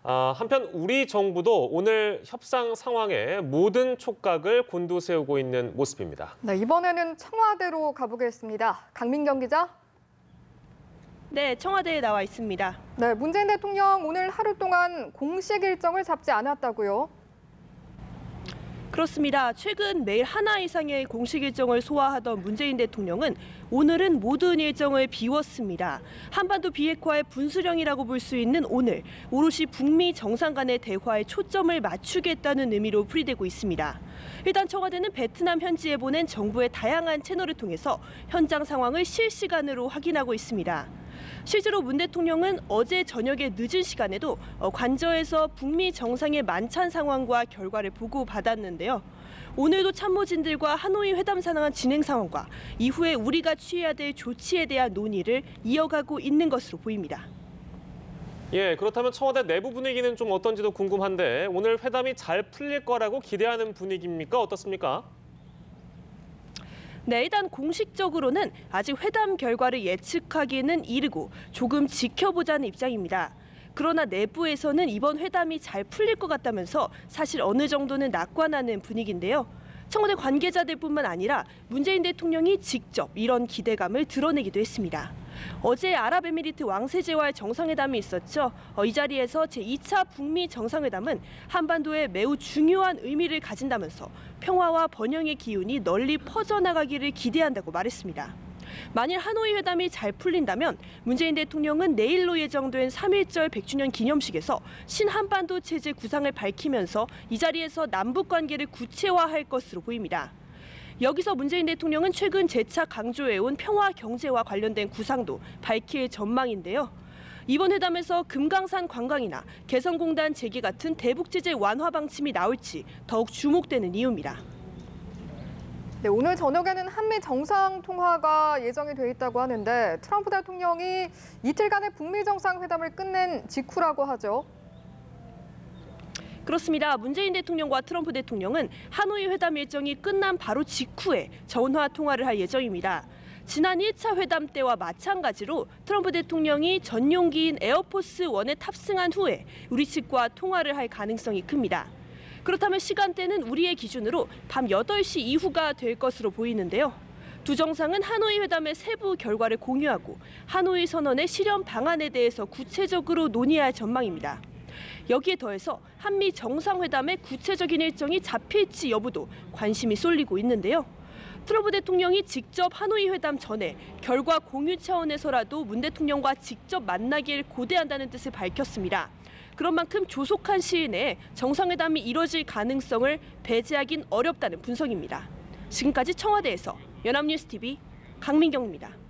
한편 우리 정부도 오늘 협상 상황에 모든 촉각을 곤두세우고 있는 모습입니다. 네, 이번에는 청와대로 가보겠습니다. 강민경 기자. 네, 청와대에 나와 있습니다. 네, 문재인 대통령 오늘 하루 동안 공식 일정을 잡지 않았다고요? 그렇습니다. 최근 매일 하나 이상의 공식 일정을 소화하던 문재인 대통령은 오늘은 모든 일정을 비웠습니다. 한반도 비핵화의 분수령이라고 볼 수 있는 오늘, 오롯이 북미 정상 간의 대화에 초점을 맞추겠다는 의미로 풀이되고 있습니다. 일단 청와대는 베트남 현지에 보낸 정부의 다양한 채널을 통해서 현장 상황을 실시간으로 확인하고 있습니다. 실제로 문 대통령은 어제 저녁에 늦은 시간에도 관저에서 북미 정상의 만찬 상황과 결과를 보고받았는데요. 오늘도 참모진들과 하노이 회담 상황 진행 상황과 이후에 우리가 취해야 될 조치에 대한 논의를 이어가고 있는 것으로 보입니다. 예, 그렇다면 청와대 내부 분위기는 좀 어떤지도 궁금한데 오늘 회담이 잘 풀릴 거라고 기대하는 분위기입니까? 어떻습니까? 네, 일단 공식적으로는 아직 회담 결과를 예측하기는 이르고 조금 지켜보자는 입장입니다. 그러나 내부에서는 이번 회담이 잘 풀릴 것 같다면서 사실 어느 정도는 낙관하는 분위기인데요. 청와대 관계자들뿐만 아니라 문재인 대통령이 직접 이런 기대감을 드러내기도 했습니다. 어제 아랍에미리트 왕세제와의 정상회담이 있었죠. 이 자리에서 제2차 북미 정상회담은 한반도에 매우 중요한 의미를 가진다면서 평화와 번영의 기운이 널리 퍼져나가기를 기대한다고 말했습니다. 만일 하노이 회담이 잘 풀린다면 문재인 대통령은 내일로 예정된 3.1절 100주년 기념식에서 신한반도 체제 구상을 밝히면서 이 자리에서 남북 관계를 구체화할 것으로 보입니다. 여기서 문재인 대통령은 최근 재차 강조해온 평화 경제와 관련된 구상도 밝힐 전망인데요. 이번 회담에서 금강산 관광이나 개성공단 재개 같은 대북 제재 완화 방침이 나올지 더욱 주목되는 이유입니다. 네, 오늘 저녁에는 한미 정상 통화가 예정이 돼 있다고 하는데 트럼프 대통령이 이틀간의 북미 정상회담을 끝낸 직후라고 하죠. 그렇습니다. 문재인 대통령과 트럼프 대통령은 하노이 회담 일정이 끝난 바로 직후에 전화 통화를 할 예정입니다. 지난 1차 회담 때와 마찬가지로 트럼프 대통령이 전용기인 에어포스 1에 탑승한 후에 우리 측과 통화를 할 가능성이 큽니다. 그렇다면 시간대는 우리의 기준으로 밤 8시 이후가 될 것으로 보이는데요. 두 정상은 하노이 회담의 세부 결과를 공유하고 하노이 선언의 실현 방안에 대해서 구체적으로 논의할 전망입니다. 여기에 더해서 한미 정상회담의 구체적인 일정이 잡힐지 여부도 관심이 쏠리고 있는데요. 트럼프 대통령이 직접 하노이 회담 전에 결과 공유 차원에서라도 문 대통령과 직접 만나길 고대한다는 뜻을 밝혔습니다. 그런 만큼 조속한 시일 내에 정상회담이 이뤄질 가능성을 배제하긴 어렵다는 분석입니다. 지금까지 청와대에서 연합뉴스TV 강민경입니다.